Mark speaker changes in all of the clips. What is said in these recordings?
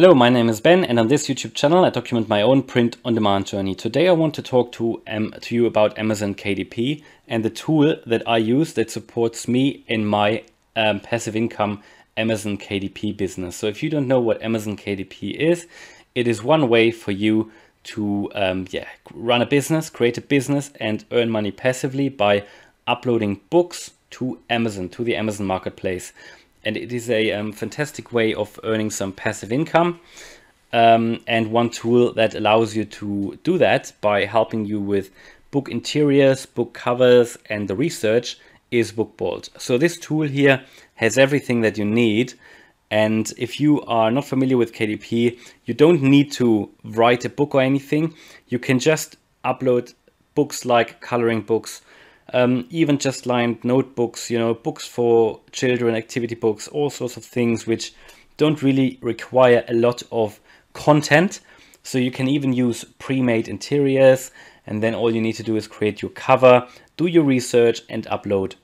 Speaker 1: Hello, my name is Ben, and on this YouTube channel I document my own print-on-demand journey. Today I want to talk to you about Amazon KDP and the tool that I use that supports me in my passive income Amazon KDP business. So if you don't know what Amazon KDP is, it is one way for you to run a business, create a business and earn money passively by uploading books to Amazon, to the Amazon marketplace. And it is a fantastic way of earning some passive income, and one tool that allows you to do that by helping you with book interiors, book covers, and the research is Bookbolt. So this tool here has everything that you need. And if you are not familiar with KDP, you don't need to write a book or anything. You can just upload books like coloring books, even just lined notebooks, books for children, activity books, all sorts of things which don't really require a lot of content. So you can even use pre-made interiors, and then all you need to do is create your cover, do your research and upload.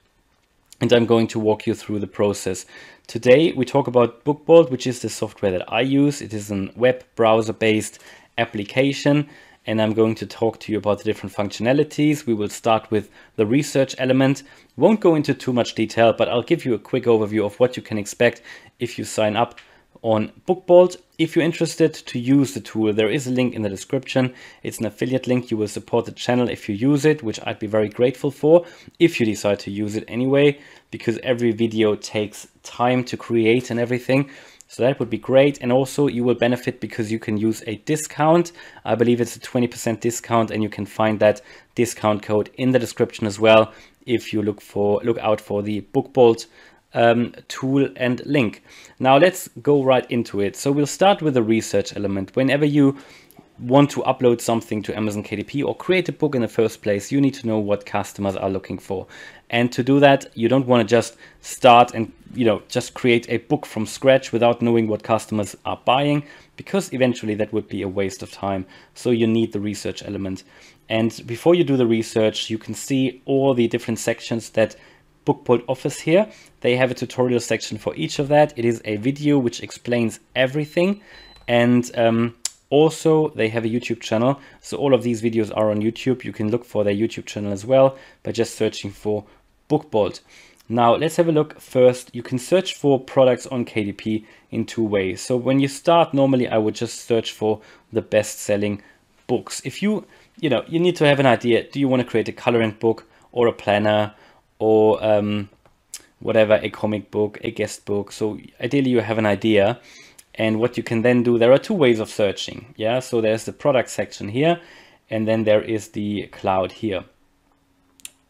Speaker 1: And I'm going to walk you through the process. Today we talk about Bookbolt, which is the software that I use. It is a web browser-based application, and I'm going to talk to you about the different functionalities. We will start with the research element. Won't go into too much detail, but I'll give you a quick overview of what you can expect if you sign up on Bookbolt. If you're interested to use the tool, there is a link in the description. It's an affiliate link. You will support the channel if you use it, which I'd be very grateful for if you decide to use it anyway, because every video takes time to create and everything. So that would be great. And also you will benefit because you can use a discount. I believe it's a 20% discount, and you can find that discount code in the description as well if you look out for the Bookbolt tool and link. Now let's go right into it. So we'll start with the research element. Whenever you want to upload something to Amazon KDP or create a book in the first place, you need to know what customers are looking for. And to do that, you don't want to just start and just create a book from scratch without knowing what customers are buying, because eventually that would be a waste of time. So you need the research element. And before you do the research, you can see all the different sections that Bookbolt offers here. They have a tutorial section for each of that. It is a video which explains everything, and also they have a YouTube channel. So all of these videos are on YouTube. You can look for their YouTube channel as well by just searching for Bookbolt. Now let's have a look. First, you can search for products on KDP in two ways. So when you start, normally I would just search for the best-selling books. If you need to have an idea. Do you want to create a coloring book or a planner, or whatever, a comic book, a guest book? So ideally you have an idea, and what you can then do, there are two ways of searching. So there's the product section here, and then there is the cloud here.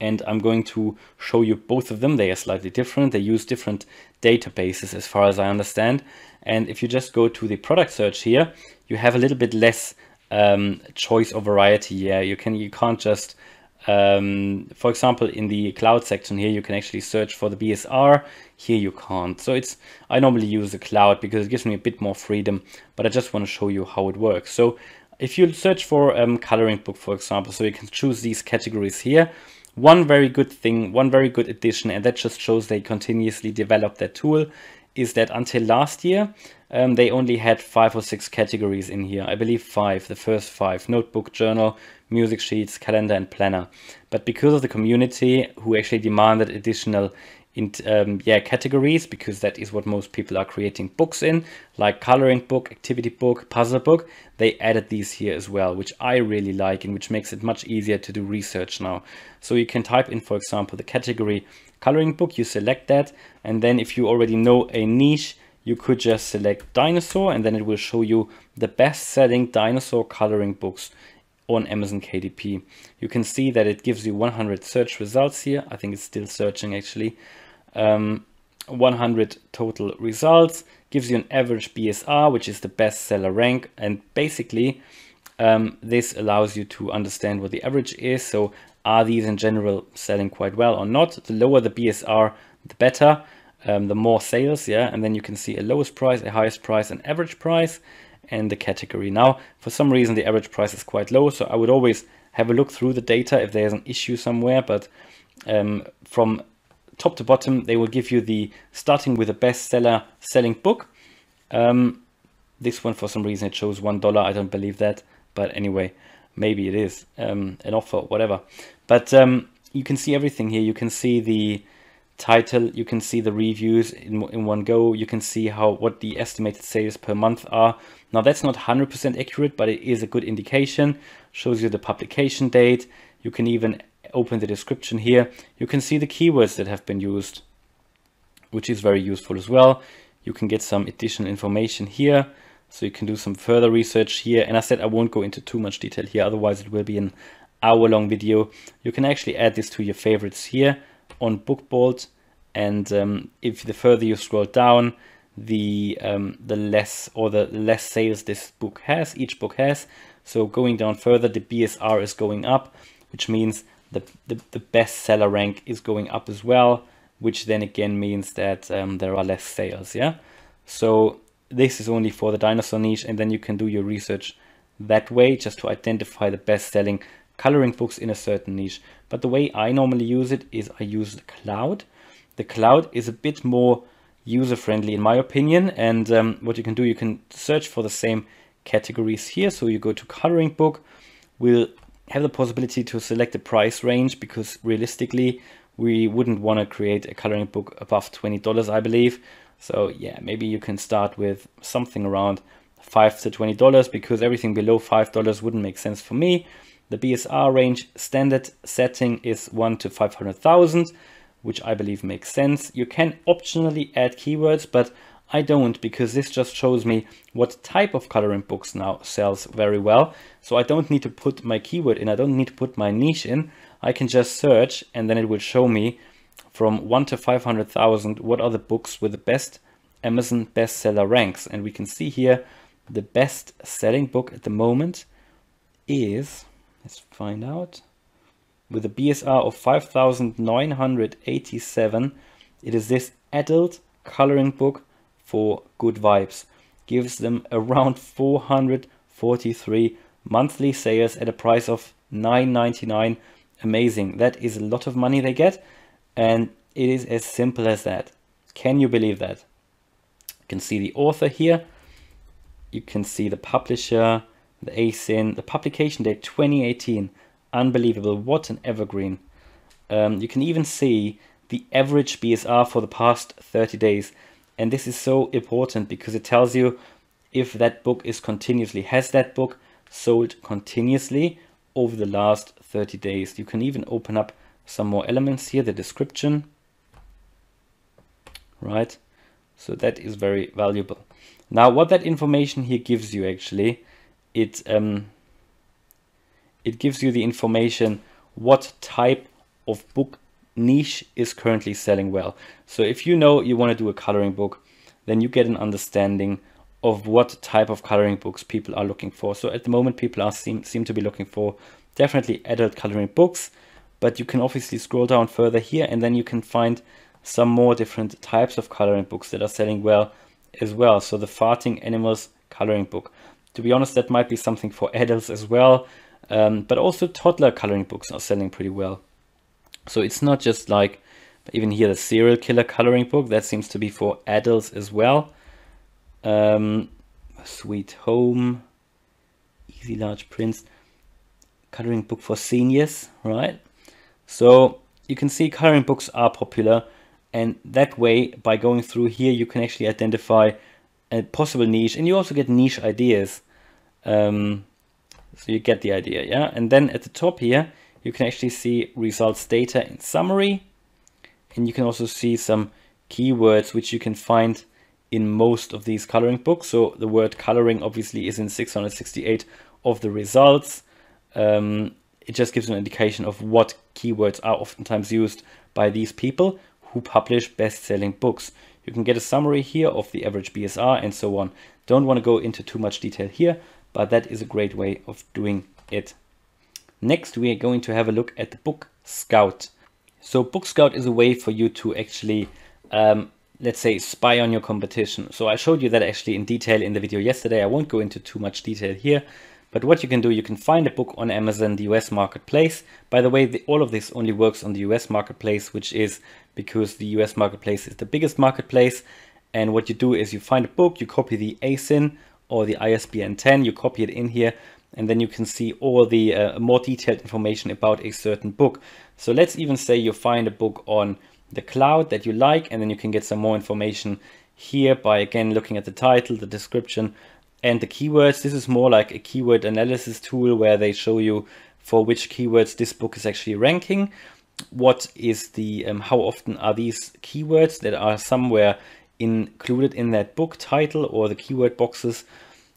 Speaker 1: And I'm going to show you both of them. They are slightly different. They use different databases as far as I understand. And if you just go to the product search here, you have a little bit less choice or variety. You can't just for example, in the cloud section here, you can actually search for the BSR. Here you can't. So I normally use the cloud because it gives me a bit more freedom, but I just want to show you how it works. So if you search for coloring book, for example, so you can choose these categories here. One very good thing, one very good addition, and that just shows they continuously develop that tool, is that until last year, they only had 5 or 6 categories in here. I believe 5, the first 5: notebook, journal, music sheets, calendar, and planner. But because of the community who actually demanded additional categories, because that is what most people are creating books in, like coloring book, activity book, puzzle book, they added these here as well, which I really like and which makes it much easier to do research now. So you can type in, for example, the category coloring book, you select that, and then if you already know a niche, you could just select dinosaur, and then it will show you the best-selling dinosaur coloring books on Amazon KDP. You can see that it gives you 100 search results here. I think it's still searching actually. 100 total results, gives you an average BSR, which is the bestseller rank, and basically this allows you to understand what the average is. So are these in general selling quite well or not? The lower the BSR, the better, the more sales, and then you can see a lowest price, a highest price, an average price, and the category. Now, for some reason, the average price is quite low, so I would always have a look through the data if there's an issue somewhere, but from top to bottom, they will give you the starting with a bestseller selling book, This one, for some reason, it shows $1. I don't believe that, but anyway, maybe it is an offer, whatever. But you can see everything here. You can see the title, you can see the reviews in one go. You can see what the estimated sales per month are. Now that's not 100% accurate, but it is a good indication. Shows you the publication date. You can even open the description here. You can see the keywords that have been used, which is very useful as well. You can get some additional information here, so you can do some further research here. And I said I won't go into too much detail here, otherwise it will be an hour-long video. You can actually add this to your favorites here on Bookbolt, and if the further you scroll down, the less sales this book has, each book has. So going down further, the BSR is going up, which means the bestseller rank is going up as well, which then again means that there are less sales. Yeah, so this is only for the dinosaur niche, and then you can do your research that way just to identify the best-selling coloring books in a certain niche. But the way I normally use it is I use the cloud. The cloud is a bit more user-friendly in my opinion, and what you can do, you can search for the same categories here. So you go to coloring book, we'll have the possibility to select a price range, because realistically we wouldn't want to create a coloring book above $20, I believe. So yeah, maybe you can start with something around $5 to $20, because everything below $5 wouldn't make sense for me. The BSR range standard setting is 1 to 500,000, which I believe makes sense. You can optionally add keywords, but I don't, because this just shows me what type of coloring books now sells very well. So I don't need to put my keyword in, I don't need to put my niche in. I can just search, and then it will show me from 1 to 500,000 what are the books with the best Amazon bestseller ranks. And we can see here the best selling book at the moment is, let's find out, with a BSR of 5,987. It is this adult coloring book for Good Vibes. Gives them around 443 monthly sales at a price of $9.99. Amazing. That is a lot of money they get, and it is as simple as that. Can you believe that? You can see the author here. You can see the publisher, the ASIN, the publication date 2018. Unbelievable. What an evergreen. You can even see the average BSR for the past 30 days. And this is so important, because it tells you if that book is continuously, has that book sold continuously over the last 30 days. You can even open up some more elements here, the description, right? So that is very valuable. Now, what that information here gives you, actually, it gives you the information what type of book niche is currently selling well. So if you know you want to do a coloring book, then you get an understanding of what type of coloring books people are looking for. So at the moment, people seem to be looking for definitely adult coloring books, but you can obviously scroll down further here, and then you can find some more different types of coloring books that are selling well as well. So the farting animals coloring book, to be honest, that might be something for adults as well, but also toddler coloring books are selling pretty well. So it's not just like, even here, the serial killer coloring book, that seems to be for adults as well. Sweet Home, Easy Large Prints, coloring book for seniors, right? So you can see coloring books are popular, and that way, by going through here, you can actually identify a possible niche, and you also get niche ideas. So you get the idea, yeah? And then at the top here, you can actually see results data in summary, and you can also see some keywords which you can find in most of these coloring books. So the word coloring obviously is in 668 of the results. It just gives an indication of what keywords are oftentimes used by these people who publish best-selling books. You can get a summary here of the average BSR and so on. Don't want to go into too much detail here, but that is a great way of doing it. Next, we are going to have a look at the Book Scout. So Book Scout is a way for you to actually, let's say, spy on your competition. So I showed you that actually in detail in the video yesterday. I won't go into too much detail here, but what you can do, you can find a book on Amazon, the US marketplace. By the way, all of this only works on the US marketplace, which is because the US marketplace is the biggest marketplace. And what you do is you find a book, you copy the ASIN or the ISBN 10, you copy it in here, and then you can see all the more detailed information about a certain book. So let's even say you find a book on the cloud that you like, and then you can get some more information here by again looking at the title, the description, and the keywords. This is more like a keyword analysis tool where they show you for which keywords this book is actually ranking. What is the how often are these keywords that are somewhere included in that book title or the keyword boxes,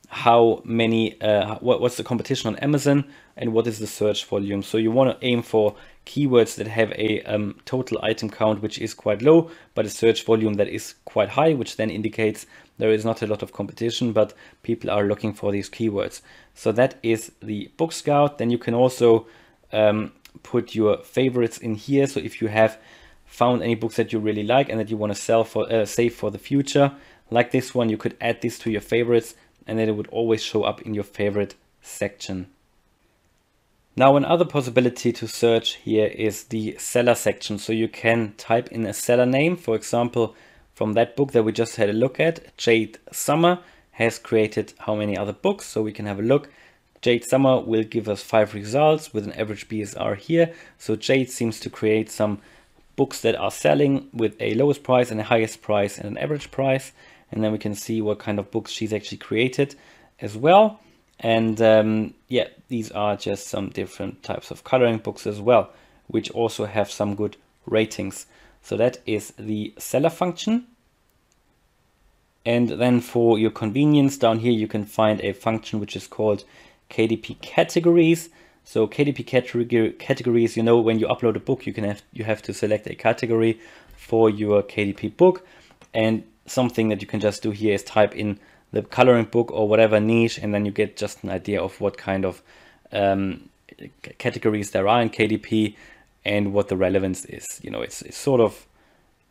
Speaker 1: how many what's the competition on Amazon, and what is the search volume. So you want to aim for keywords that have a total item count which is quite low, but a search volume that is quite high, which then indicates there is not a lot of competition, but people are looking for these keywords. So that is the Book Scout. Then you can also put your favorites in here. So if you have found any books that you really like and that you want to sell for save for the future, like this one, you could add this to your favorites, and then it would always show up in your favorite section. Now, another possibility to search here is the seller section. So you can type in a seller name, for example, from that book that we just had a look at. Jade Summer has created how many other books, so we can have a look. Jade Summer will give us 5 results with an average BSR here. So Jade seems to create some books that are selling with a lowest price and a highest price and an average price. And then we can see what kind of books she's actually created as well. And yeah, these are just some different types of coloring books as well, which also have some good ratings. So that is the seller function. And then for your convenience, down here you can find a function which is called KDP Categories. So KDP Categories, you know, when you upload a book, you have to select a category for your KDP book. And something that you can just do here is type in the coloring book or whatever niche, and then you get just an idea of what kind of categories there are in KDP and what the relevance is. You know, it's sort of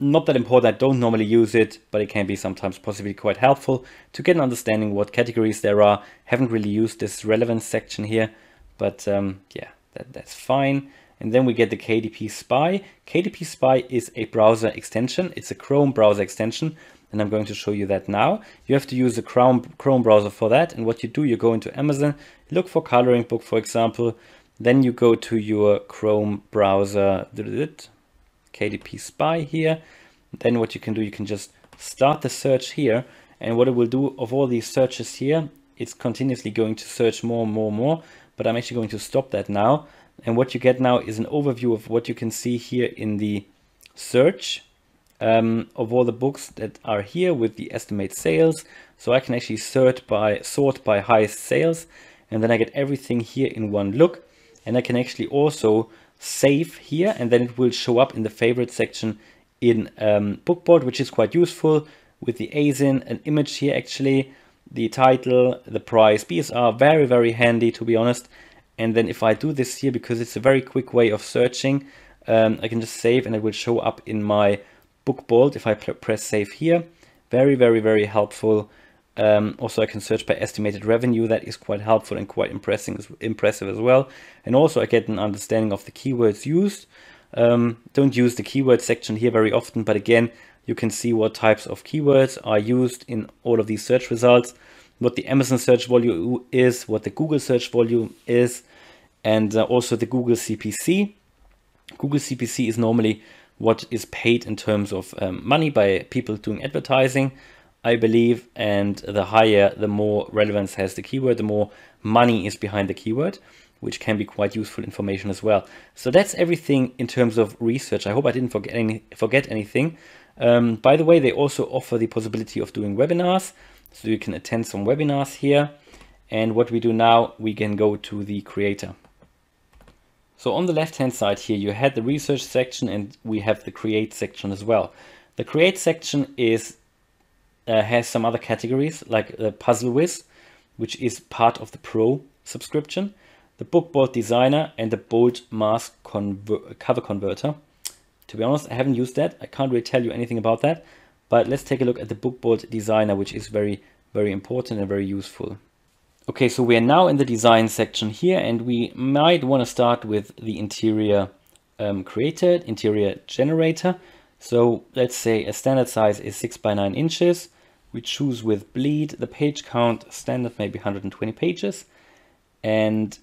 Speaker 1: not that important. I don't normally use it, but it can be sometimes possibly quite helpful to get an understanding what categories there are. Haven't really used this relevance section here, but yeah, that's fine. And then we get the KDP Spy. KDP Spy is a browser extension. It's a Chrome browser extension, and I'm going to show you that now. You have to use the Chrome browser for that. And what you do, you go into Amazon, look for coloring book, for example. Then you go to your Chrome browser, KDP Spy here. Then what you can do, you can just start the search here. And what it will do of all these searches here, it's continuously going to search more and more and more. But I'm actually going to stop that now. And what you get now is an overview of what you can see here in the search of all the books that are here with the estimate sales. So I can actually sort by highest sales, and then I get everything here in one look. And I can actually also save here, and then it will show up in the favorite section in Bookboard, which is quite useful with the ASIN, an image here actually, the title, the price, BSR, very, very handy to be honest. And then if I do this here, because it's a very quick way of searching, I can just save and it will show up in my Bookbolt if I press save here. Very, very, very helpful. Also, I can search by estimated revenue. That is quite helpful and quite impressive as well. And also I get an understanding of the keywords used. Don't use the keyword section here very often, but again, you can see what types of keywords are used in all of these search results, what the Amazon search volume is, what the Google search volume is, and also the Google CPC. Google CPC is normally what is paid in terms of money by people doing advertising, I believe, and the higher, the more relevance has the keyword, the more money is behind the keyword, which can be quite useful information as well. So that's everything in terms of research. I hope I didn't forget anything. By the way, they also offer the possibility of doing webinars. So you can attend some webinars here. And what we do now, we can go to the creator. So on the left-hand side here, you had the research section and we have the create section as well. The create section is has some other categories like the Puzzle Whiz, which is part of the Pro subscription, the Bookboard Designer, and the Bold Mask Cover Converter. To be honest, I haven't used that. I can't really tell you anything about that. But let's take a look at the Bookboard Designer, which is very, very important and very useful. Okay, so we are now in the design section here, and we might want to start with the interior created, interior generator. So let's say a standard size is 6 by 9 inches. We choose with bleed, the page count standard maybe 120 pages, and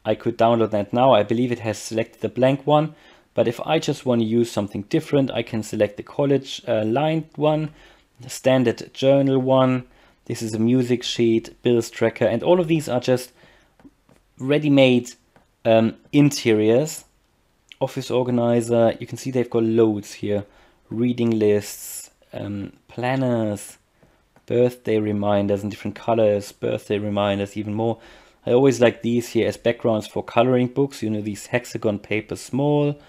Speaker 1: I could download that now. I believe it has selected the blank one, but if I just want to use something different, I can select the college lined one, the standard journal one. This is a music sheet, bills tracker, and all of these are just ready-made interiors. Office organizer, you can see they've got loads here. Reading lists, planners, birthday reminders in different colors, birthday reminders even more. I always like these here as backgrounds for coloring books, you know, these hexagon papers, small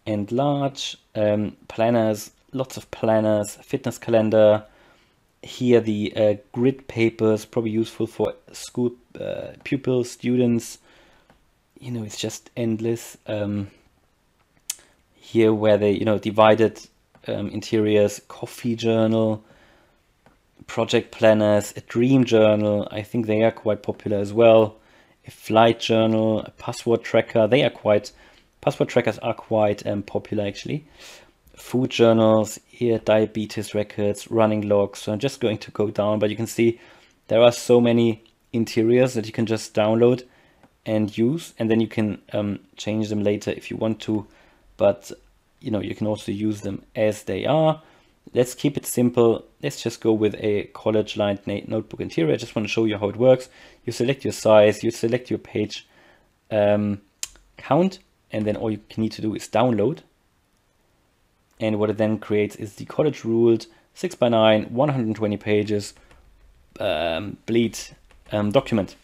Speaker 1: and large. Planners, lots of planners, fitness calendar. Here the grid papers, probably useful for school pupils, students. You know, it's just endless. Here where they, you know, divided interiors, coffee journal, project planners, a dream journal. I think they are quite popular as well. A flight journal, a password tracker. Password trackers are quite popular actually. Food journals, here diabetes records, running logs. So I'm just going to go down, but you can see there are so many interiors that you can just download and use, and then you can change them later if you want to, but you know, you can also use them as they are. Let's keep it simple. Let's just go with a college lined notebook interior. I just want to show you how it works. You select your size, you select your page count, and then all you need to do is download. And what it then creates is the college ruled 6x9, 120 pages bleed document.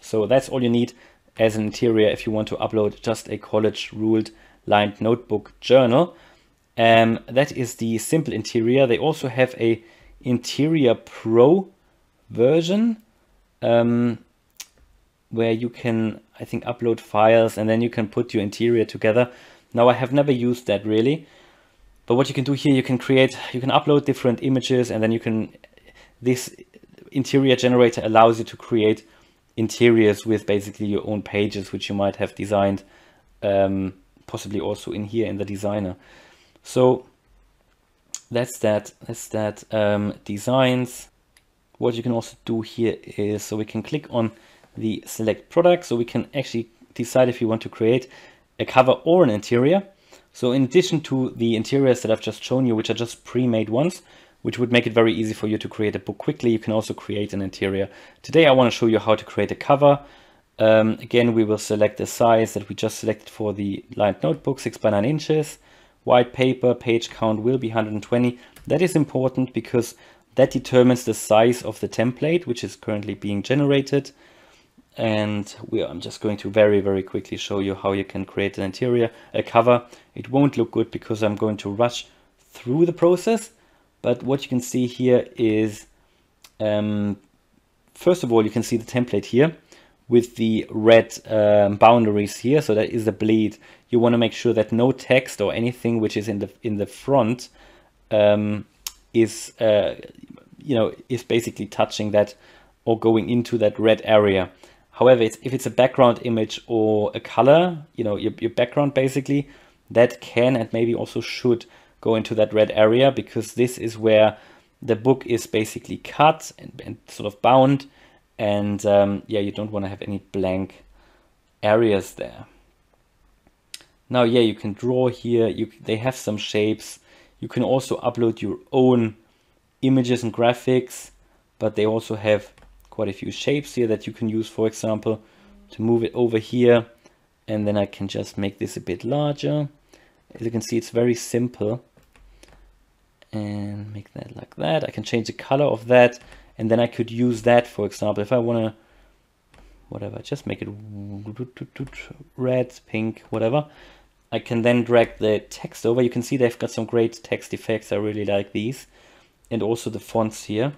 Speaker 1: So that's all you need as an interior if you want to upload just a college ruled lined notebook journal. That is the simple interior. They also have a Interior Pro version where you can, I think, upload files and then you can put your interior together. Now, I have never used that really, but what you can do here, you can upload different images, and then this interior generator allows you to create interiors with basically your own pages, which you might have designed possibly also in here in the designer. So that's that designs. What you can also do here is, so we can click on the select product, so we can actually decide if you want to create a cover or an interior. So in addition to the interiors that I've just shown you, which are just pre-made ones, which would make it very easy for you to create a book quickly, you can also create an interior. Today I want to show you how to create a cover. Again, we will select the size that we just selected for the lined notebook, 6x9 inches. White paper, page count will be 120. That is important because that determines the size of the template, which is currently being generated. And I'm just going to very, very quickly show you how you can create an interior, a cover. It won't look good because I'm going to rush through the process. But what you can see here is, first of all, you can see the template here with the red boundaries here. So that is the bleed. You want to make sure that no text or anything which is in the front is basically touching that or going into that red area. However, if it's a background image or a color, your background basically, that can and maybe also should go into that red area, because this is where the book is basically cut and sort of bound. And you don't want to have any blank areas there. Now, you can draw here. They have some shapes. You can also upload your own images and graphics, but they also have quite a few shapes here that you can use, for example, to move it over here. And then I can just make this a bit larger. As you can see, it's very simple. And make that like that. I can change the color of that. And then I could use that, for example, if I want to, just make it red, pink, whatever. I can then drag the text over. You can see they've got some great text effects. I really like these. And also the fonts here.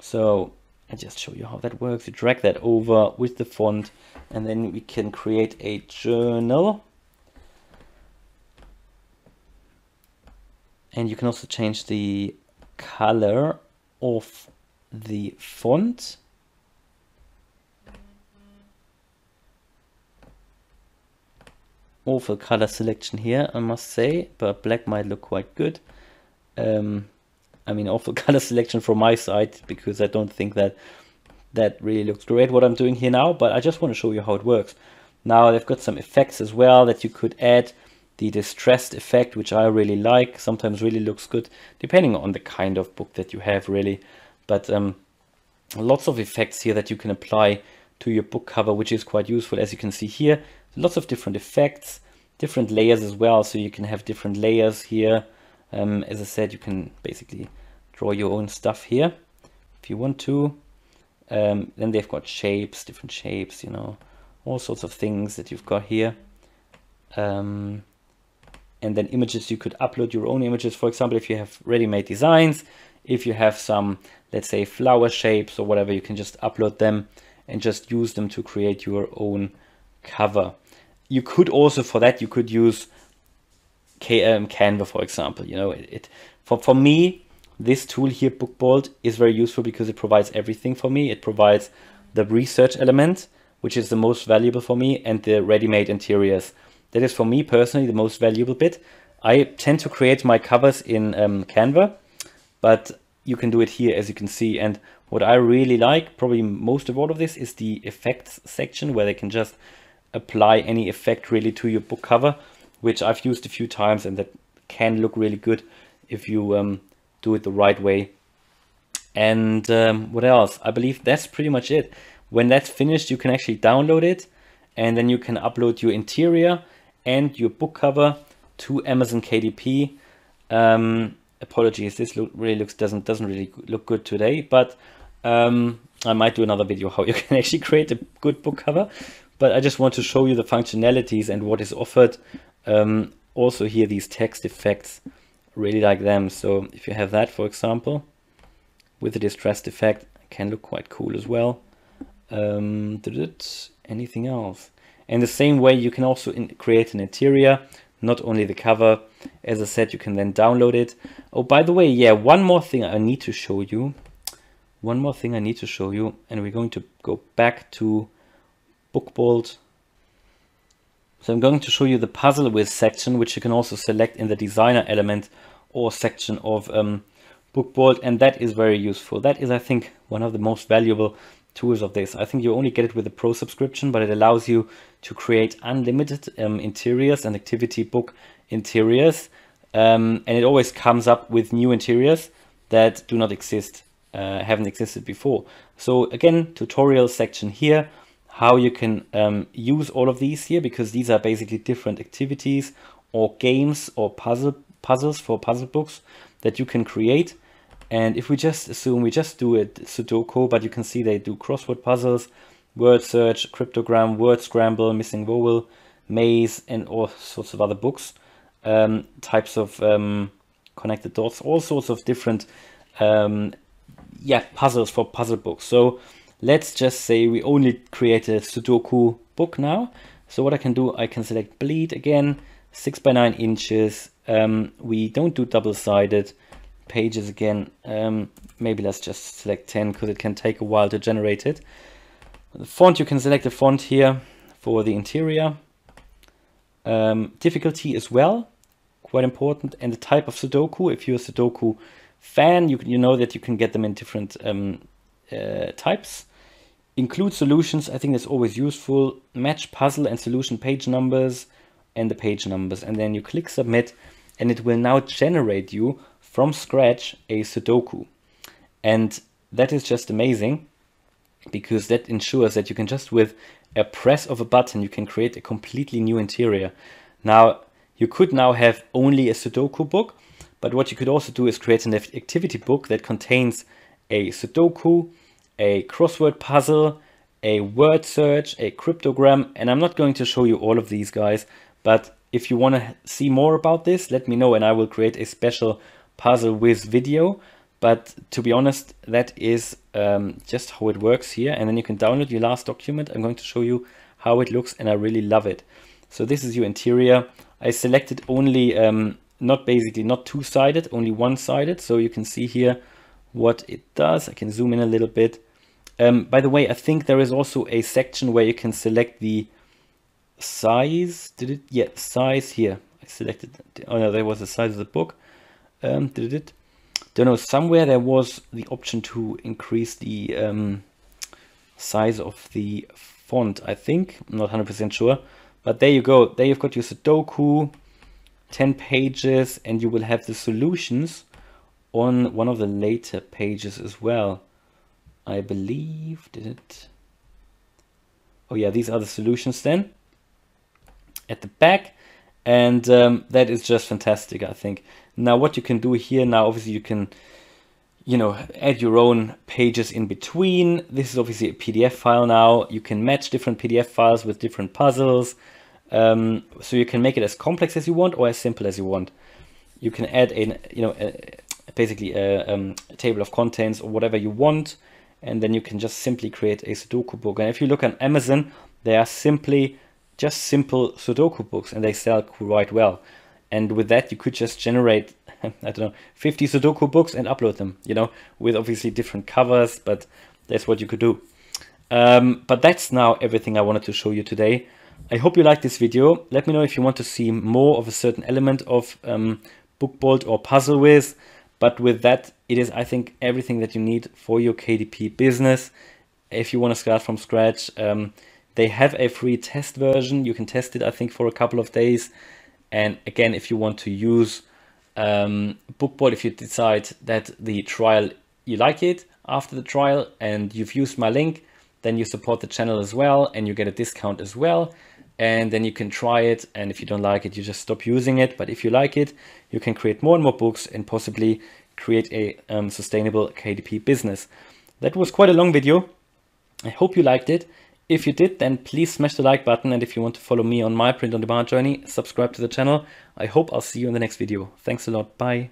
Speaker 1: So I just show you how that works. You drag that over with the font, and then we can create a journal. And you can also change the color of the font. Awful color selection here, I must say, but black might look quite good. I mean, awful color selection from my side, because I don't think that really looks great what I'm doing here now, but I just want to show you how it works. Now they've got some effects as well that you could add. The distressed effect, which I really like, sometimes really looks good, depending on the kind of book that you have, really. But lots of effects here that you can apply to your book cover, which is quite useful. As you can see here, lots of different effects, different layers as well, so you can have different layers here. As I said, you can basically draw your own stuff here if you want to. Then they've got shapes, different shapes, you know, all sorts of things that you've got here. And then images, you could upload your own images. For example, if you have ready-made designs, if you have some, let's say, flower shapes or whatever, you can just upload them and just use them to create your own cover. You could also, for that, you could use Canva, for example. You know, for me, this tool here, Bookbolt, is very useful because it provides everything for me. It provides the research element, which is the most valuable for me, and the ready-made interiors. That is, for me personally, the most valuable bit. I tend to create my covers in Canva, but you can do it here, as you can see. And what I really like, probably most of all of this, is the effects section, where they can just apply any effect really to your book cover, which I've used a few times, and that can look really good if you do it the right way. And what else? I believe that's pretty much it. When that's finished, you can actually download it, and then you can upload your interior and your book cover to Amazon KDP. Apologies, this doesn't really look good today, but I might do another video how you can actually create a good book cover. But I just want to show you the functionalities and what is offered. Also here, these text effects, really like them. So if you have that, for example, with the distressed effect, it can look quite cool as well. Anything else? And the same way, you can also create an interior, not only the cover. As I said, you can then download it. Oh, by the way, yeah, one more thing I need to show you. And we're going to go back to Bookbolt. So I'm going to show you the puzzle with section, which you can also select in the designer element or section of Bookbolt, and that is very useful. That is, I think, one of the most valuable tools of this. I think you only get it with a pro subscription, but it allows you to create unlimited interiors and activity book interiors, and it always comes up with new interiors that do not exist, haven't existed before. So again, tutorial section here, how you can use all of these here, because these are basically different activities or games or puzzles for puzzle books that you can create. And if we just assume we just do it Sudoku, but you can see they do crossword puzzles, word search, cryptogram, word scramble, missing vowel, maze, and all sorts of other books, types of connected dots, all sorts of different puzzles for puzzle books. So let's just say we only create a Sudoku book now. So what I can do, I can select bleed again, 6 by 9 inches. We don't do double-sided. Pages again, maybe let's just select 10 because it can take a while to generate it. The font, you can select a font here for the interior. Difficulty as well, quite important, and the type of Sudoku. If you're a Sudoku fan, you know that you can get them in different types. Include solutions, I think that's always useful. Match puzzle and solution page numbers and the page numbers, and then you click submit, and it will now generate you from scratch a Sudoku. And that is just amazing, because that ensures that you can just, with a press of a button, you can create a completely new interior. Now, you could now have only a Sudoku book, but what you could also do is create an activity book that contains a Sudoku, a crossword puzzle, a word search, a cryptogram, and I'm not going to show you all of these guys, but if you want to see more about this, let me know and I will create a special puzzle whiz video. But to be honest, that is just how it works here. And then you can download your last document. I'm going to show you how it looks, and I really love it. So this is your interior. I selected only, not two-sided, only one-sided. So you can see here what it does. I can zoom in a little bit. By the way, I think there is also a section where you can select the size. Size here. I selected, oh no, there was the size of the book. don't know, somewhere there was the option to increase the size of the font, I think. I'm not 100% sure. But there you go. There you've got your Sudoku, 10 pages, and you will have the solutions on one of the later pages as well. I believe, did it? Oh yeah, these are the solutions then at the back. And that is just fantastic, I think. Now what you can do here now, obviously you can, you know, add your own pages in between. This is obviously a PDF file now. You can match different PDF files with different puzzles. So you can make it as complex as you want or as simple as you want. You can add basically a table of contents or whatever you want. And then you can just simply create a Sudoku book. And if you look on Amazon, they are simply just simple Sudoku books and they sell quite well. And with that, you could just generate, I don't know, 50 Sudoku books and upload them, you know, with obviously different covers, but that's what you could do. But that's now everything I wanted to show you today. I hope you liked this video. Let me know if you want to see more of a certain element of Bookbolt or Puzzle Whiz. But with that, it is, I think, everything that you need for your KDP business. If you want to start from scratch, they have a free test version. You can test it, I think, for a couple of days. And again, if you want to use Bookbolt, if you decide that the trial, you like it after the trial and you've used my link, then you support the channel as well and you get a discount as well. And then you can try it. And if you don't like it, you just stop using it. But if you like it, you can create more and more books and possibly create a sustainable KDP business. That was quite a long video. I hope you liked it. If you did, then please smash the like button. And if you want to follow me on my print on demand journey, subscribe to the channel. I hope I'll see you in the next video. Thanks a lot. Bye.